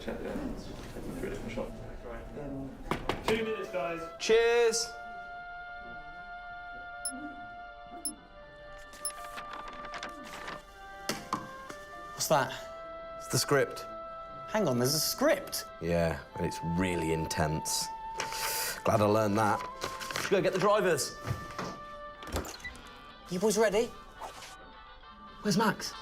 check the ends. Take them through a different shot. Right. 2 minutes, guys. Cheers. What's that? It's the script. Hang on, there's a script. Yeah, and it's really intense. Glad I learned that. Should go get the drivers. You boys ready? Where's Max?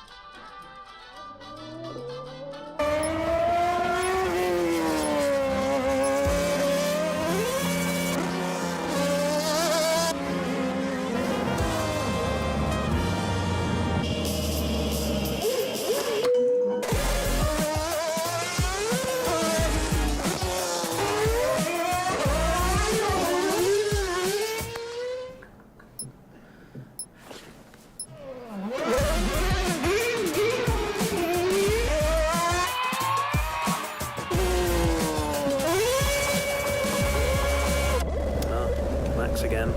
Again.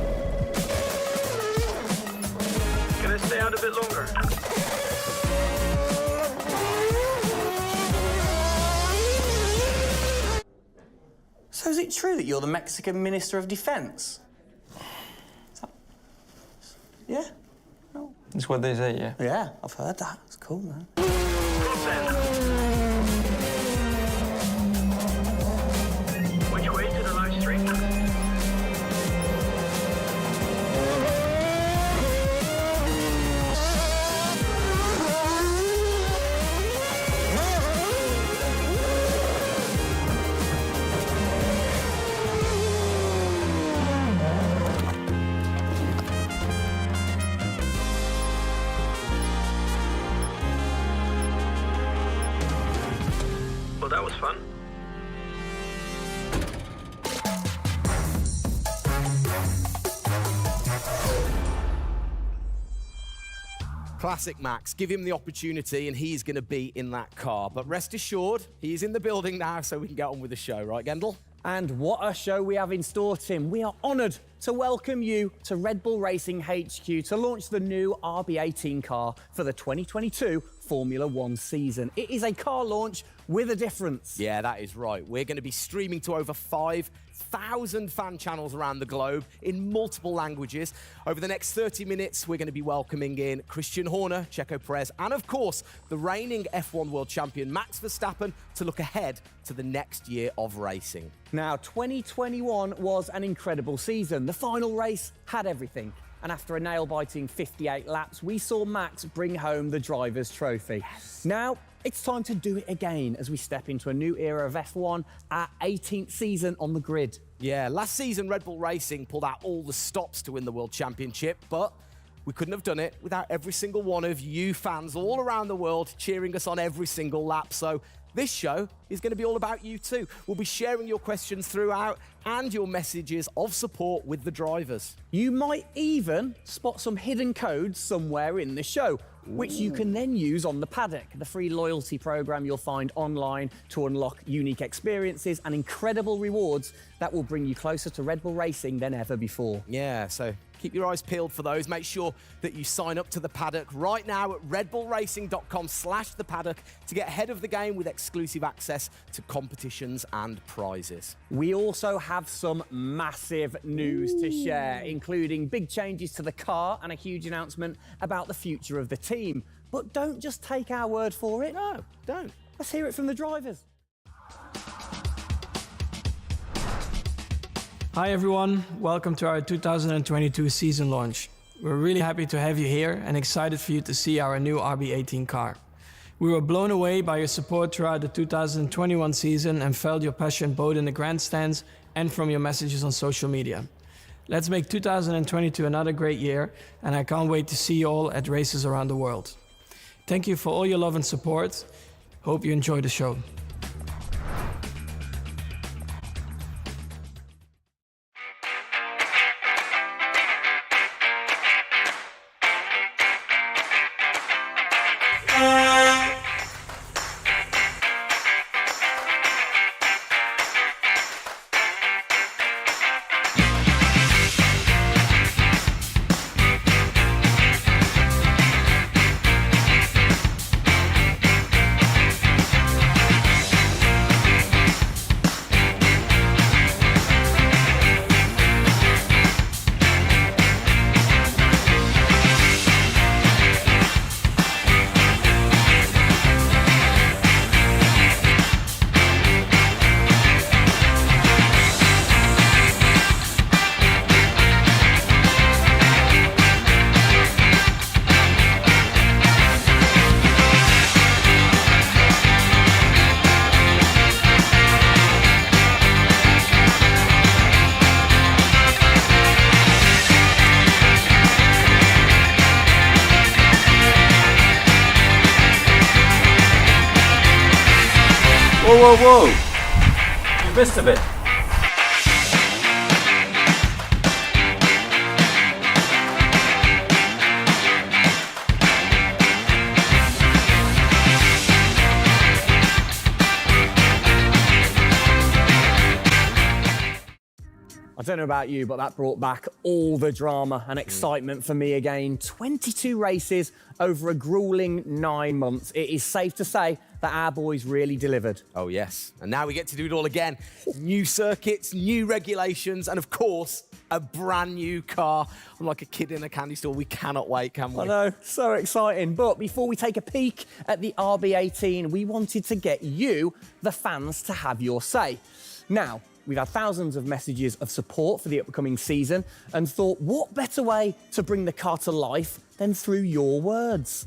Can I stay out a bit longer? So is it true that you're the Mexican Minister of Defense? Yeah? No. That's what they say, yeah. Yeah, I've heard that. It's cool, man. Which way to the live stream? Well, that was fun. Classic Max. Give him the opportunity and he's going to be in that car. But rest assured, he's in the building now, so we can get on with the show, right, Gendel? And what a show we have in store, Tim. We are honoured to welcome you to Red Bull Racing HQ to launch the new RB18 car for the 2022 Formula One season. It is a car launch with a difference. Yeah, that is right. We're going to be streaming to over 5,000 fan channels around the globe in multiple languages. Over the next 30 minutes, we're going to be welcoming in Christian Horner, Checo Perez, and of course, the reigning F1 world champion Max Verstappen to look ahead to the next year of racing. Now, 2021 was an incredible season. The final race had everything. And after a nail-biting 58 laps, we saw Max bring home the Drivers' Trophy. Yes. Now, it's time to do it again as we step into a new era of F1, our 18th season on the grid. Yeah, last season, Red Bull Racing pulled out all the stops to win the World Championship, but we couldn't have done it without every single one of you fans all around the world cheering us on every single lap. So this show is going to be all about you too. We'll be sharing your questions throughout and your messages of support with the drivers. You might even spot some hidden codes somewhere in the show, which you can then use on the paddock, the free loyalty program you'll find online to unlock unique experiences and incredible rewards that will bring you closer to Red Bull Racing than ever before. Yeah, so keep your eyes peeled for those. Make sure that you sign up to the paddock right now at redbullracing.com/thepaddock to get ahead of the game with exclusive access to competitions and prizes. We also have some massive news to share, including big changes to the car and a huge announcement about the future of the team. But don't just take our word for it. No, don't. Let's hear it from the drivers. Hi everyone, welcome to our 2022 season launch. We're really happy to have you here and excited for you to see our new RB18 car. We were blown away by your support throughout the 2021 season and felt your passion both in the grandstands and from your messages on social media. Let's make 2022 another great year, and I can't wait to see you all at races around the world. Thank you for all your love and support. Hope you enjoy the show. whoa, whoa! You missed a bit. I don't know about you, but that brought back all the drama and excitement for me again. 22 races over a grueling 9 months. It is safe to say that our boys really delivered. Oh, yes. And now we get to do it all again. New circuits, new regulations, and of course, a brand new car. I'm like a kid in a candy store. We cannot wait, can we? I know, so exciting. But before we take a peek at the RB18, we wanted to get you, the fans, to have your say. Now, we've had thousands of messages of support for the upcoming season and thought, what better way to bring the car to life than through your words?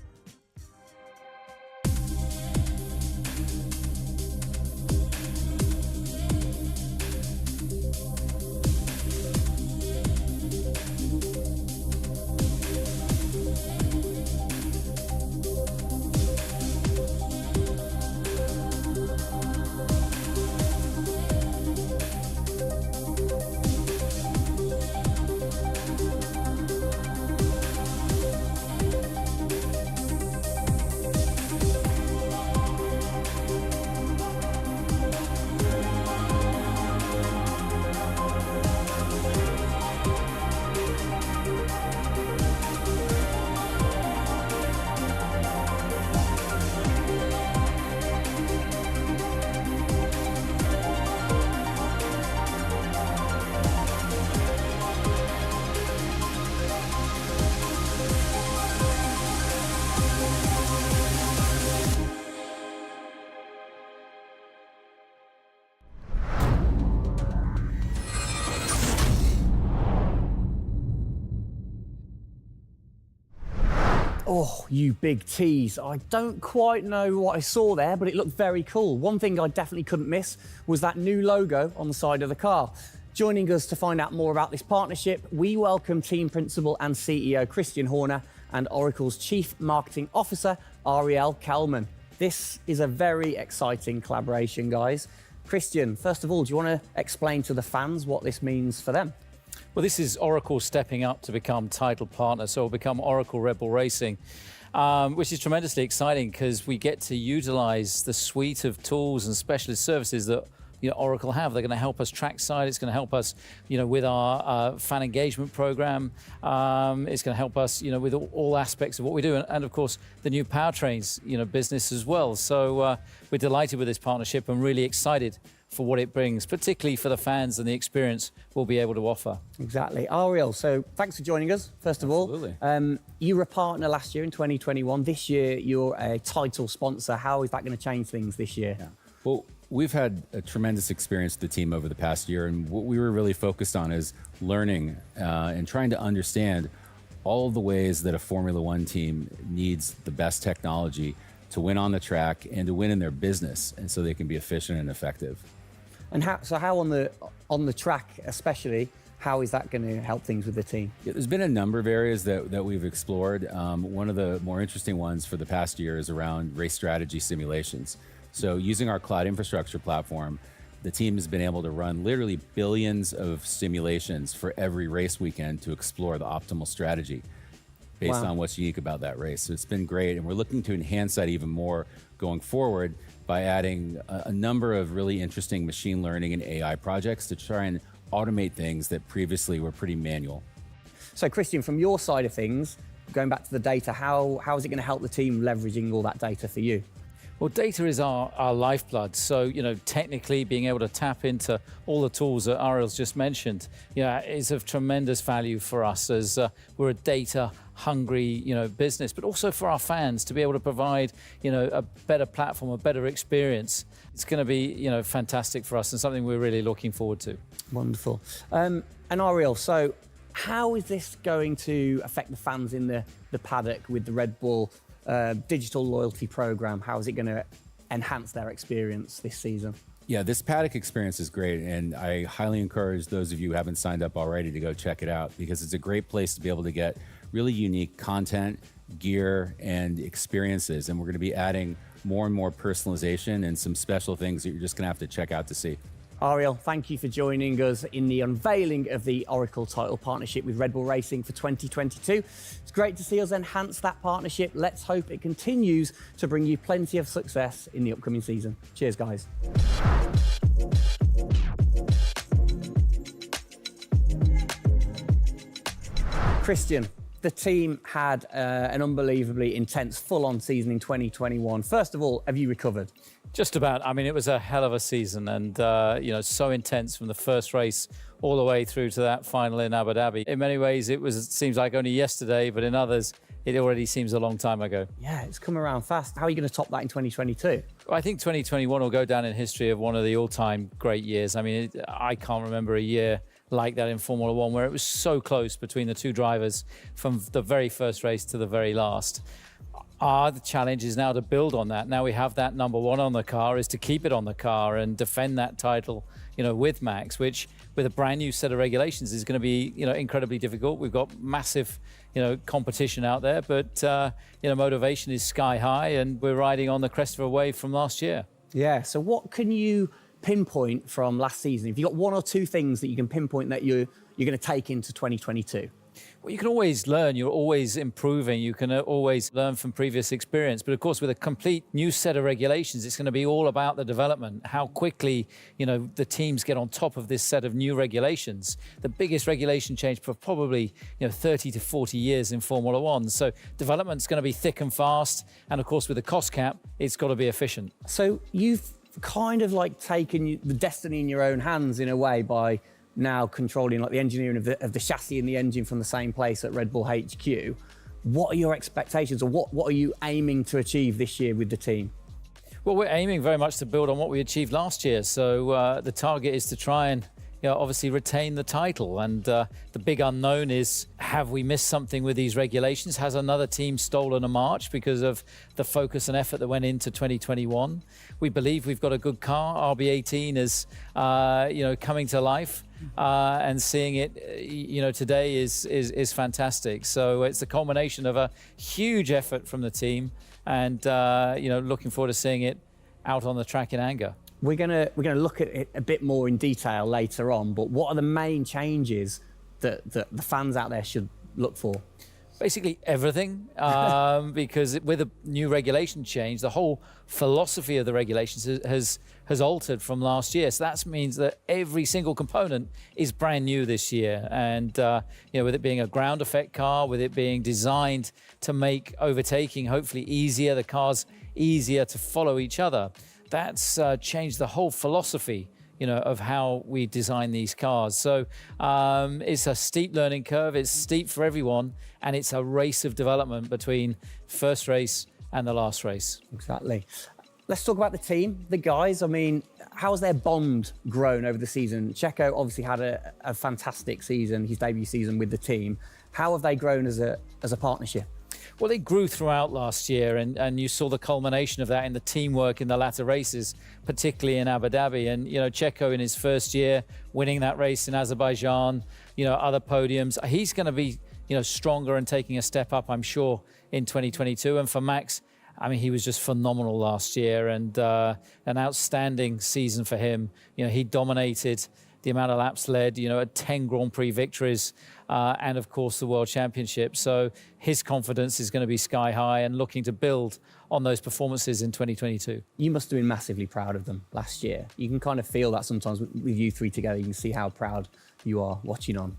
Oh, you big tease. I don't quite know what I saw there, but it looked very cool. One thing I definitely couldn't miss was that new logo on the side of the car. Joining us to find out more about this partnership, we welcome Team Principal and CEO Christian Horner and Oracle's Chief Marketing Officer, Ariel Kelman. This is a very exciting collaboration, guys. Christian, first of all, do you want to explain to the fans what this means for them? Well, this is Oracle stepping up to become title partner, so it'll become Oracle Red Bull Racing, which is tremendously exciting because we get to utilize the suite of tools and specialist services that Oracle have. They're going to help us trackside. It's going to help us, with our fan engagement program. It's going to help us, with all aspects of what we do, and of course the new powertrains, business as well. So we're delighted with this partnership and really excited for what it brings, particularly for the fans and the experience we'll be able to offer. Exactly. Ariel, so thanks for joining us, first of all. You were a partner last year in 2021. This year, you're a title sponsor. How is that going to change things this year? Yeah. Well, we've had a tremendous experience with the team over the past year, and what we were really focused on is learning and trying to understand all of the ways that a Formula One team needs the best technology to win on the track and to win in their business, and so they can be efficient and effective. And how on the track especially, how is that going to help things with the team? Yeah, there's been a number of areas that we've explored. One of the more interesting ones for the past year is around race strategy simulations. So using our cloud infrastructure platform, the team has been able to run literally billions of simulations for every race weekend to explore the optimal strategy based on what's unique about that race. So it's been great, and we're looking to enhance that even more going forward by adding a number of really interesting machine learning and AI projects to try and automate things that previously were pretty manual. So Christian, from your side of things, going back to the data, how is it going to help the team leveraging all that data for you? Well, data is our lifeblood. So, technically being able to tap into all the tools that Ariel's just mentioned, is of tremendous value for us as we're a data-hungry, business, but also for our fans to be able to provide, a better platform, a better experience. It's going to be, fantastic for us and something we're really looking forward to. Wonderful. And Ariel, so how is this going to affect the fans in the paddock with the Red Bull digital loyalty program? How is it going to enhance their experience this season? Yeah, this paddock experience is great, and I highly encourage those of you who haven't signed up already to go check it out, because it's a great place to be able to get really unique content, gear, and experiences. And we're going to be adding more and more personalization and some special things that you're just going to have to check out to see. Ariel, thank you for joining us in the unveiling of the Oracle title partnership with Red Bull Racing for 2022. It's great to see us enhance that partnership. Let's hope it continues to bring you plenty of success in the upcoming season. Cheers, guys. Christian, the team had an unbelievably intense, full-on season in 2021. First of all, have you recovered? Just about. I mean, it was a hell of a season and, you know, so intense from the first race all the way through to that final in Abu Dhabi. In many ways, it seems like only yesterday, but in others, it already seems a long time ago. Yeah, it's come around fast. How are you going to top that in 2022? Well, I think 2021 will go down in history of one of the all-time great years. I mean, I can't remember a year like that in Formula One where it was so close between the two drivers from the very first race to the very last. The challenge is now to build on that. Now we have that number one on the car, is to keep it on the car and defend that title, you know, with Max, which with a brand new set of regulations is going to be, you know, incredibly difficult. We've got massive, you know, competition out there, but, you know, motivation is sky high and we're riding on the crest of a wave from last year. Yeah, so what can you pinpoint from last season? If you've got one or two things that you can pinpoint that you're going to take into 2022? Well, you can always learn. You're always improving. You can always learn from previous experience. But of course, with a complete new set of regulations, it's going to be all about the development, how quickly, you know, the teams get on top of this set of new regulations. The biggest regulation change for probably, you know, 30 to 40 years in Formula One. So development's going to be thick and fast. And of course, with the cost cap, it's got to be efficient. So you've kind of like taken the destiny in your own hands in a way by now controlling like the engineering of the chassis and the engine from the same place at Red Bull HQ. What are your expectations, or what are you aiming to achieve this year with the team? Well, we're aiming very much to build on what we achieved last year. So the target is to try and, you know, obviously retain the title. And the big unknown is, have we missed something with these regulations? Has another team stolen a march because of the focus and effort that went into 2021? We believe we've got a good car. RB18 is, you know, coming to life. And seeing it, you know, today is fantastic. So it's a culmination of a huge effort from the team, and you know, looking forward to seeing it out on the track in anger. We're gonna look at it a bit more in detail later on. But what are the main changes that the fans out there should look for? Basically everything, because with a new regulation change, the whole philosophy of the regulations has altered from last year. So that means that every single component is brand new this year. And you know, with it being a ground effect car, with it being designed to make overtaking hopefully easier, the cars easier to follow each other, that's changed the whole philosophy, you know, of how we design these cars. So it's a steep learning curve. It's steep for everyone, and it's a race of development between first race and the last race. Exactly. Let's talk about the team, the guys. I mean, how's their bond grown over the season? Checo obviously had a fantastic season, his debut season with the team. How have they grown as a partnership? Well, they grew throughout last year, and you saw the culmination of that in the teamwork in the latter races, particularly in Abu Dhabi. And, you know, Checo in his first year, winning that race in Azerbaijan, you know, other podiums. He's going to be, you know, stronger and taking a step up, I'm sure, in 2022. And for Max, I mean, he was just phenomenal last year, and an outstanding season for him. You know, he dominated the amount of laps led, you know, at 10 Grand Prix victories, and of course the World Championship. So his confidence is going to be sky high and looking to build on those performances in 2022. You must have been massively proud of them last year. You can kind of feel that sometimes with you three together. You can see how proud you are watching on.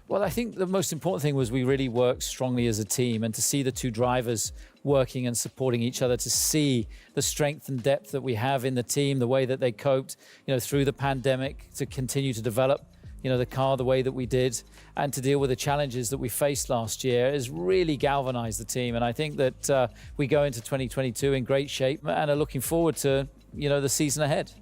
Well, I think the most important thing was we really worked strongly as a team, and to see the two drivers working and supporting each other, to see the strength and depth that we have in the team, the way that they coped, you know, through the pandemic, to continue to develop, you know, the car the way that we did, and to deal with the challenges that we faced last year has really galvanized the team. And I think that we go into 2022 in great shape and are looking forward to, you know, the season ahead.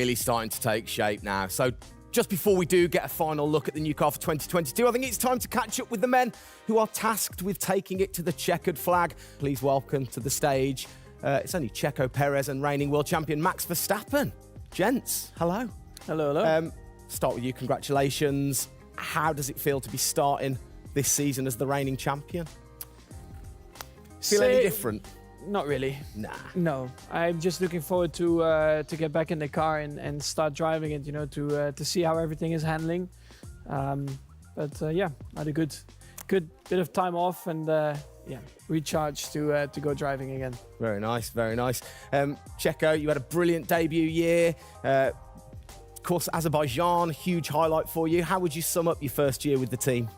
really starting to take shape now. So just before we do get a final look at the new car for 2022, I think it's time to catch up with the men who are tasked with taking it to the checkered flag. Please welcome to the stage, it's only Checo Perez and reigning world champion Max Verstappen. Gents, hello. Hello, hello. Start with you, congratulations. How does it feel to be starting this season as the reigning champion? Feel any different? Not really. Nah. No, I'm just looking forward to get back in the car and start driving it. To see how everything is handling. Yeah, I had a good bit of time off and recharge to go driving again. Very nice, very nice. Checo, you had a brilliant debut year. Of course, Azerbaijan, huge highlight for you. How would you sum up your first year with the team?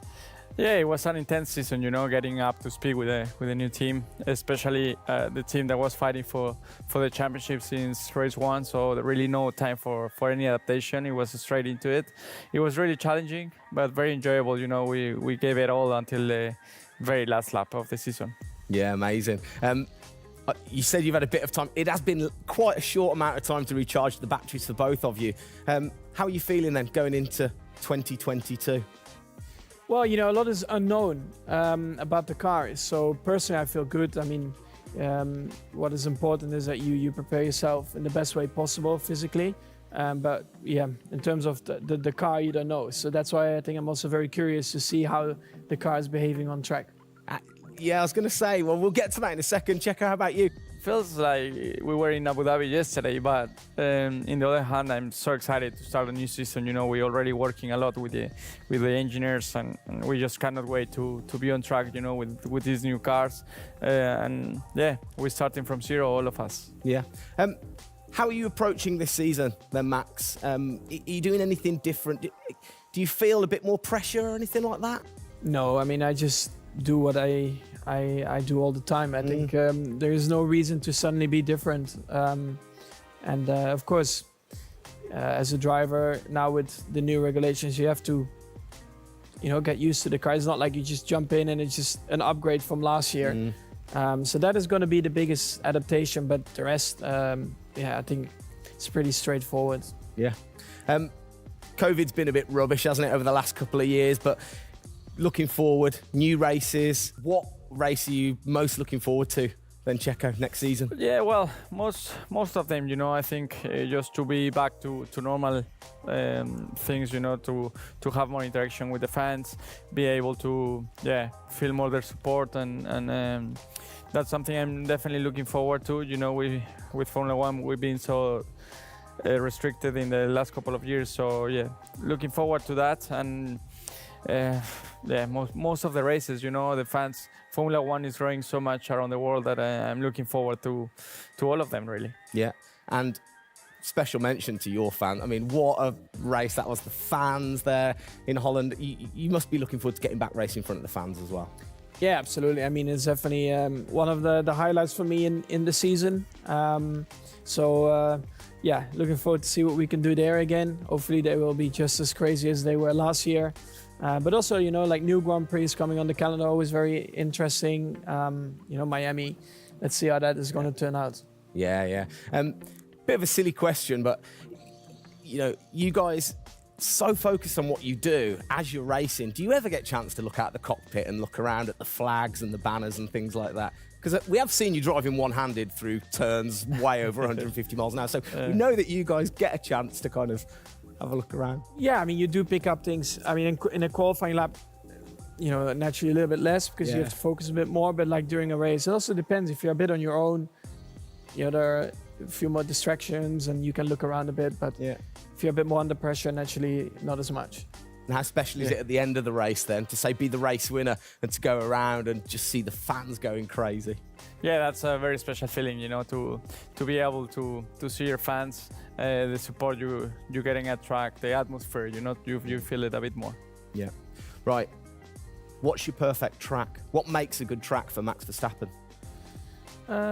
Yeah, it was an intense season, getting up to speed with a new team, especially the team that was fighting for the championship since race one. So there really no time for any adaptation. It was straight into it. It was really challenging, but very enjoyable. We gave it all until the very last lap of the season. Yeah, amazing. You said you've had a bit of time. It has been quite a short amount of time to recharge the batteries for both of you. How are you feeling then going into 2022? Well, a lot is unknown about the car. So personally, I feel good. I mean, what is important is that you prepare yourself in the best way possible physically. But yeah, in terms of the car, you don't know. So that's why I think I'm also very curious to see how the car is behaving on track. Yeah, I was going to say, well, we'll get to that in a second. Checo, how about you? Feels like we were in Abu Dhabi yesterday, but in the other hand, I'm so excited to start a new season. We're already working a lot with the engineers, and we just cannot wait to be on track. With these new cars, and yeah, we're starting from zero, all of us. Yeah. How are you approaching this season, then, Max? Are you doing anything different? Do you feel a bit more pressure or anything like that? No, I mean, I just do what I do all the time. I think there is no reason to suddenly be different. Of course, as a driver, now with the new regulations, you have to, get used to the car. It's not like you just jump in and it's just an upgrade from last year. So that is going to be the biggest adaptation. But the rest, I think it's pretty straightforward. Yeah. COVID's been a bit rubbish, hasn't it, over the last couple of years? But looking forward, new races. What race are you most looking forward to then, Checo, next season? Yeah, well, most of them, I think just to be back to normal things, to have more interaction with the fans, be able to, feel more their support, and that's something I'm definitely looking forward to. With Formula One, we've been so restricted in the last couple of years, so yeah, looking forward to that. And most of the races, the fans, Formula One is growing so much around the world that I'm looking forward to all of them, really. Yeah, and special mention to your fan. I mean, what a race that was. The fans there in Holland. You must be looking forward to getting back racing in front of the fans as well. Yeah, absolutely. I mean, it's definitely one of the highlights for me in the season. Looking forward to see what we can do there again. Hopefully they will be just as crazy as they were last year. But also, like new Grand Prix coming on the calendar, always very interesting. Miami, let's see how that is going to turn out. Yeah. Bit of a silly question, but, you guys so focused on what you do as you're racing. Do you ever get a chance to look out the cockpit and look around at the flags and the banners and things like that? Because we have seen you driving one-handed through turns way over 150 miles an hour. So we know that you guys get a chance to kind of have a look around. Yeah, I mean, you do pick up things. I mean, in a qualifying lap, naturally a little bit less because you have to focus a bit more. But like during a race, it also depends. If you're a bit on your own, there are a few more distractions and you can look around a bit. But if you're a bit more under pressure, naturally not as much. And how special is it at the end of the race then to say be the race winner and to go around and just see the fans going crazy? Yeah, that's a very special feeling, to be able to see your fans, the support you're getting at track, the atmosphere, you feel it a bit more. Yeah. Right. What's your perfect track? What makes a good track for Max Verstappen?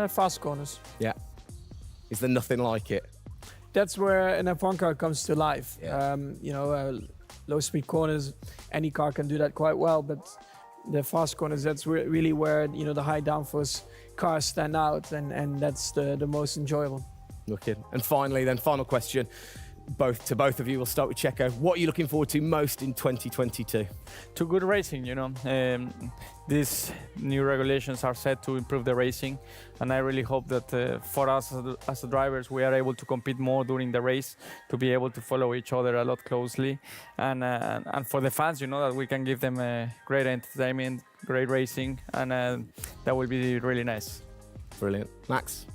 Fast corners. Yeah. Is there nothing like it? That's where an F1 car comes to life. Yeah. Low speed corners, any car can do that quite well, but the fast corners, that's really where the high downforce cars stand out, and that's the most enjoyable. Wicked. And finally then, final question. both of you, we'll start with Checo. What are you looking forward to most in 2022? To good racing, you know. These new regulations are set to improve the racing, and I really hope that for us as the drivers, we are able to compete more during the race, to be able to follow each other a lot closely, and for the fans, you know, that we can give them great entertainment, great racing, and that will be really nice. Brilliant. Max?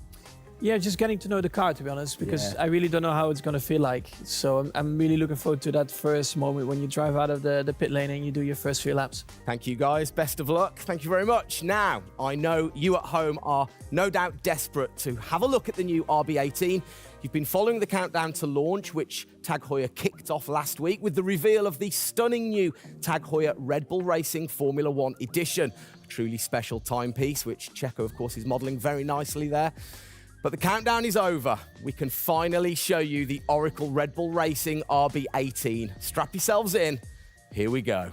Yeah, just getting to know the car, to be honest, because I really don't know how it's going to feel like. So I'm really looking forward to that first moment when you drive out of the pit lane and you do your first few laps. Thank you, guys. Best of luck. Thank you very much. Now, I know you at home are no doubt desperate to have a look at the new RB18. You've been following the countdown to launch, which Tag Heuer kicked off last week with the reveal of the stunning new Tag Heuer Red Bull Racing Formula One edition. A truly special timepiece, which Checo, of course, is modelling very nicely there. But the countdown is over. We can finally show you the Oracle Red Bull Racing RB18. Strap yourselves in. Here we go.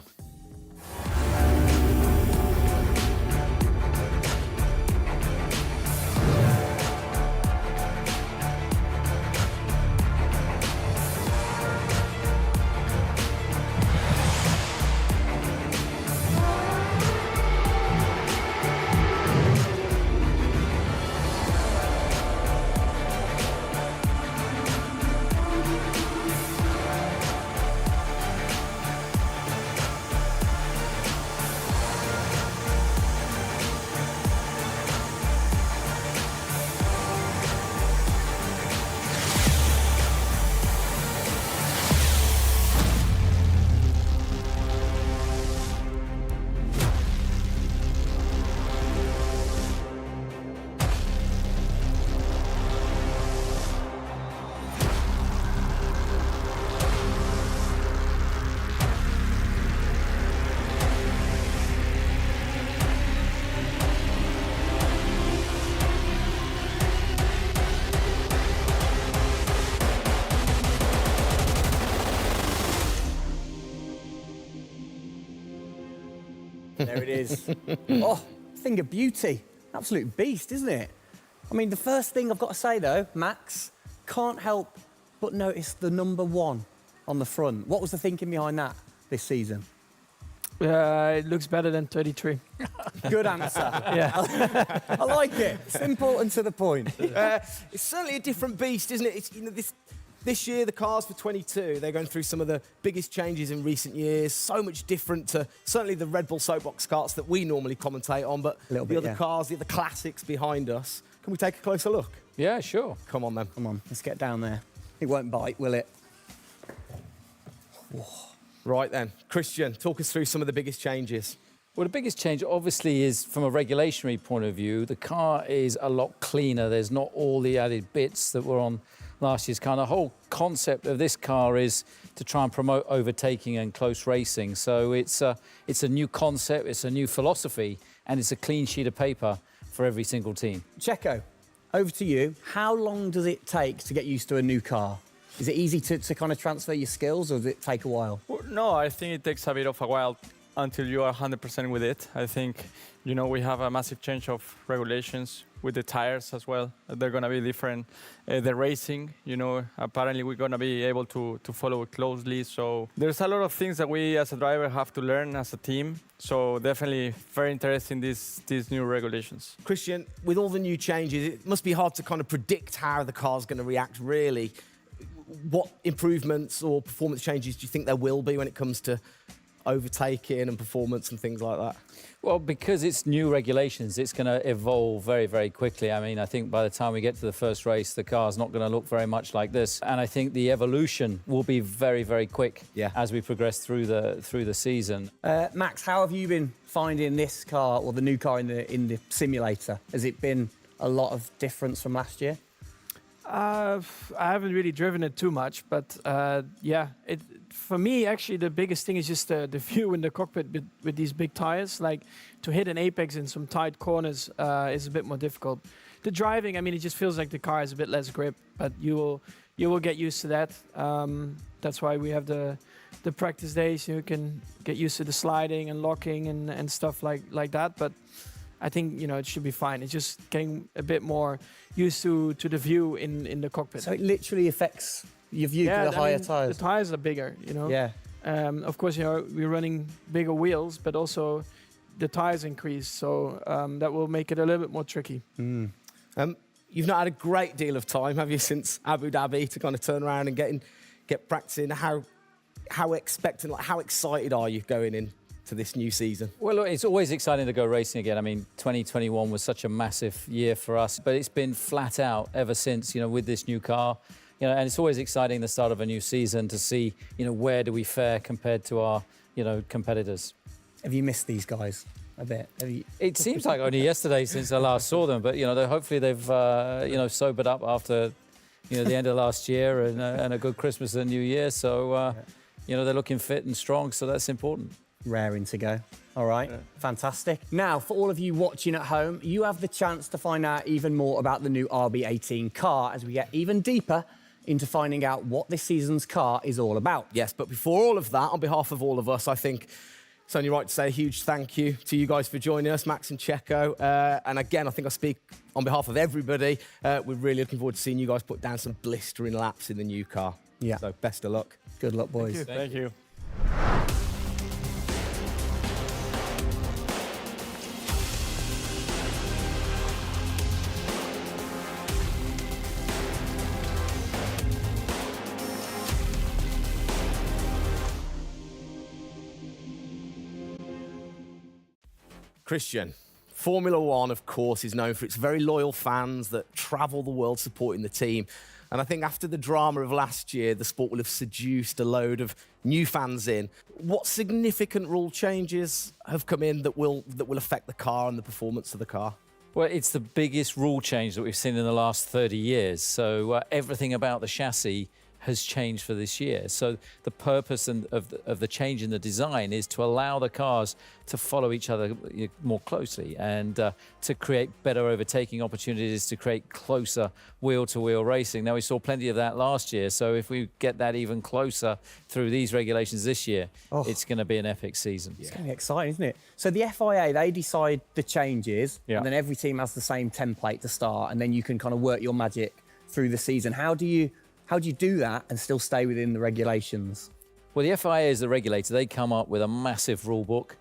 There it is. Oh, thing of beauty. Absolute beast, isn't it? I mean, the first thing I've got to say, though, Max, can't help but notice the number 1 on the front. What was the thinking behind that this season? It looks better than 33. Good answer. Yeah. I like it. Simple and to the point. It's certainly a different beast, isn't it? It's, you know, this year, the cars for 22, they're going through some of the biggest changes in recent years. So much different to certainly the Red Bull soapbox karts that we normally commentate on, but the other cars, the other classics behind us. Can we take a closer look? Yeah, sure. Come on, then. Come on, let's get down there. It won't bite, will it? Whoa. Right then. Christian, talk us through some of the biggest changes. Well, the biggest change obviously is from a regulatory point of view. The car is a lot cleaner. There's not all the added bits that were on last year's car. The whole concept of this car is to try and promote overtaking and close racing. So it's a new concept, it's a new philosophy, and it's a clean sheet of paper for every single team. Checo, over to you. How long does it take to get used to a new car? Is it easy to kind of transfer your skills, or does it take a while? Well, no, I think it takes a bit of a while until you are 100% with it. I think, you know, we have a massive change of regulations with the tires as well. They're going to be different. The racing, you know, apparently we're going to be able to follow it closely. So there's a lot of things that we as a driver have to learn as a team. So definitely very interesting, these new regulations. Christian, with all the new changes, it must be hard to kind of predict how the car's going to react, really. What improvements or performance changes do you think there will be when it comes to overtaking and performance and things like that? Well, because it's new regulations, it's going to evolve very, very quickly. I mean, I think by the time we get to the first race, the car's not going to look very much like this. And I think the evolution will be very, very quick as we progress through the season. Max, how have you been finding this car, or the new car in the simulator? Has it been a lot of difference from last year? I haven't really driven it too much, but yeah, for me, actually, the biggest thing is just the view in the cockpit with these big tires. Like, to hit an apex in some tight corners is a bit more difficult. The driving, I mean, it just feels like the car has a bit less grip, but you will get used to that. That's why we have the practice days. You can get used to the sliding and locking and stuff like that. But I think, you know, it should be fine. It's just getting a bit more used to the view in the cockpit. So it literally affects You've used the higher tyres. The tyres are bigger, you know. Yeah. Of course, we're running bigger wheels, but also the tyres increase, so that will make it a little bit more tricky. You've not had a great deal of time, have you, since Abu Dhabi to kind of turn around and get practicing? How expectant, like, how excited are you going into this new season? Well, look, it's always exciting to go racing again. I mean, 2021 was such a massive year for us, but it's been flat out ever since, you know, with this new car. You know, and it's always exciting the start of a new season to see, you know, where do we fare compared to our, you know, competitors. Have you missed these guys a bit? It seems like only yesterday since I last saw them, but, you know, hopefully they've, you know, sobered up after, you know, the end of last year and a good Christmas and New Year. So, you know, they're looking fit and strong, so that's important. Raring to go. All right, fantastic. Now, for all of you watching at home, you have the chance to find out even more about the new RB18 car as we get even deeper into finding out what this season's car is all about. Yes, but before all of that, on behalf of all of us, I think it's only right to say a huge thank you to you guys for joining us, Max and Checo. And again, I think I speak on behalf of everybody. We're really looking forward to seeing you guys put down some blistering laps in the new car. Yeah. So best of luck. Good luck, boys. Thank you. Christian, Formula One, of course, is known for its very loyal fans that travel the world supporting the team. And I think after the drama of last year, the sport will have seduced a load of new fans in. What significant rule changes have come in that will affect the car and the performance of the car? Well, it's the biggest rule change that we've seen in the last 30 years. So everything about the chassis has changed for this year. So the purpose of the change in the design is to allow the cars to follow each other more closely and to create better overtaking opportunities, to create closer wheel-to-wheel racing. Now, we saw plenty of that last year, so if we get that even closer through these regulations this year, it's going to be an epic season. It's going to be exciting, isn't it? So the FIA, they decide the changes, Yeah. and then every team has the same template to start, and then you can kind of work your magic through the season. How do you do that and still stay within the regulations? Well, the FIA is the regulator. They come up with a massive rule book.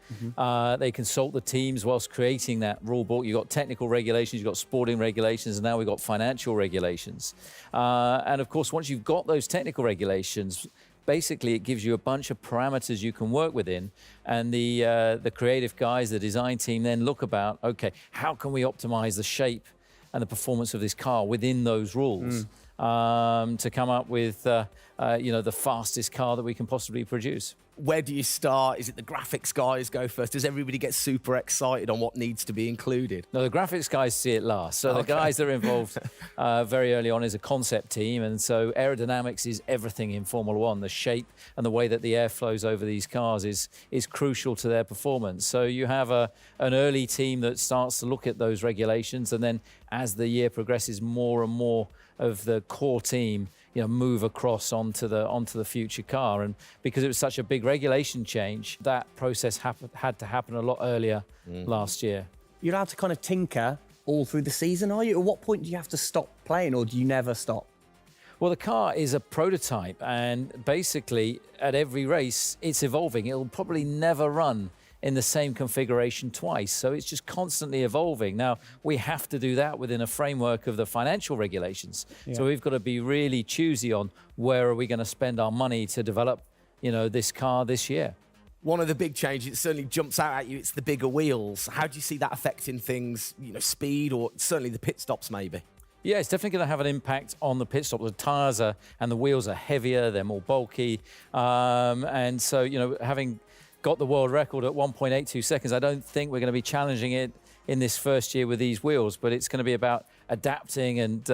They consult the teams whilst creating that rule book. You've got technical regulations, you've got sporting regulations, and now we've got financial regulations. And of course, once you've got those technical regulations, basically it gives you a bunch of parameters you can work within. And the creative guys, the design team then look about, okay, how can we optimize the shape and the performance of this car within those rules? To come up with, you know, the fastest car that we can possibly produce. Where do you start? Is it the graphics guys go first? Does everybody get super excited on what needs to be included? No, the graphics guys see it last. So the guys that are involved very early on is a concept team. And so aerodynamics is everything in Formula One. The shape and the way that the air flows over these cars is crucial to their performance. So you have an early team that starts to look at those regulations. And then as the year progresses, more and more of the core team, you know, move across onto the future car. And because it was such a big regulation change, that process had to happen a lot earlier last year. You're allowed to kind of tinker all through the season, are you? At what point do you have to stop playing, or do you never stop? Well, the car is a prototype, and basically at every race, it's evolving. It'll probably never run in the same configuration twice. So it's just constantly evolving. Now, we have to do that within a framework of the financial regulations. Yeah. So we've got to be really choosy on where are we going to spend our money to develop, you know, this car this year. One of the big changes that certainly jumps out at you, it's the bigger wheels. How do you see that affecting things, you know, speed or certainly the pit stops maybe? Yeah, it's definitely going to have an impact on the pit stop. The tyres and the wheels are heavier, they're more bulky. And so, you know, having got the world record at 1.82 seconds. I don't think we're going to be challenging it in this first year with these wheels, but it's going to be about adapting and,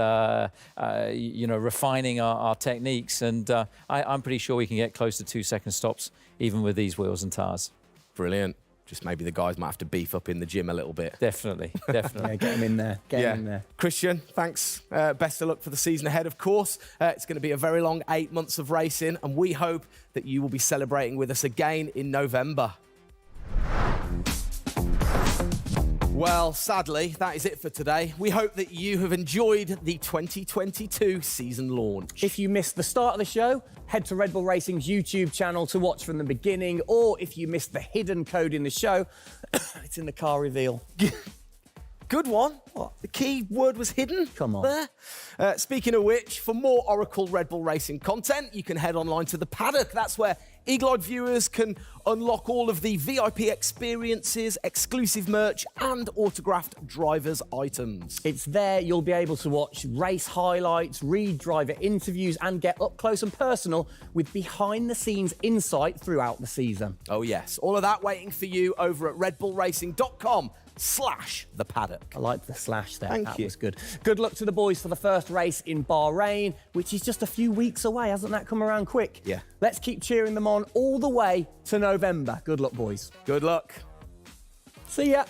you know, refining our techniques. And I'm pretty sure we can get close to 2-second stops even with these wheels and tyres. Brilliant. Just maybe the guys might have to beef up in the gym a little bit. Definitely, definitely. Yeah, get them in there. Get them in there. Christian, thanks. Best of luck for the season ahead, of course. It's going to be a very long 8 months of racing, and we hope that you will be celebrating with us again in November. Well, sadly, that is it for today. We hope that you have enjoyed the 2022 season launch. If you missed the start of the show, head to Red Bull Racing's YouTube channel to watch from the beginning, or if you missed the hidden code in the show, it's in the car reveal. Good one. What? The key word was hidden. Come on. There. Speaking of which, for more Oracle Red Bull Racing content, you can head online to the paddock. That's where Eagle-eyed viewers can unlock all of the VIP experiences, exclusive merch, and autographed drivers' items. It's there you'll be able to watch race highlights, read driver interviews, and get up close and personal with behind-the-scenes insight throughout the season. Oh yes, all of that waiting for you over at redbullracing.com/the paddock. I like the slash there. Thank that you. was good. Good luck to the boys for the first race in Bahrain, which is just a few weeks away. Hasn't that come around quick? Yeah. Let's keep cheering them on all the way to November. Good luck, boys. Good luck. See ya.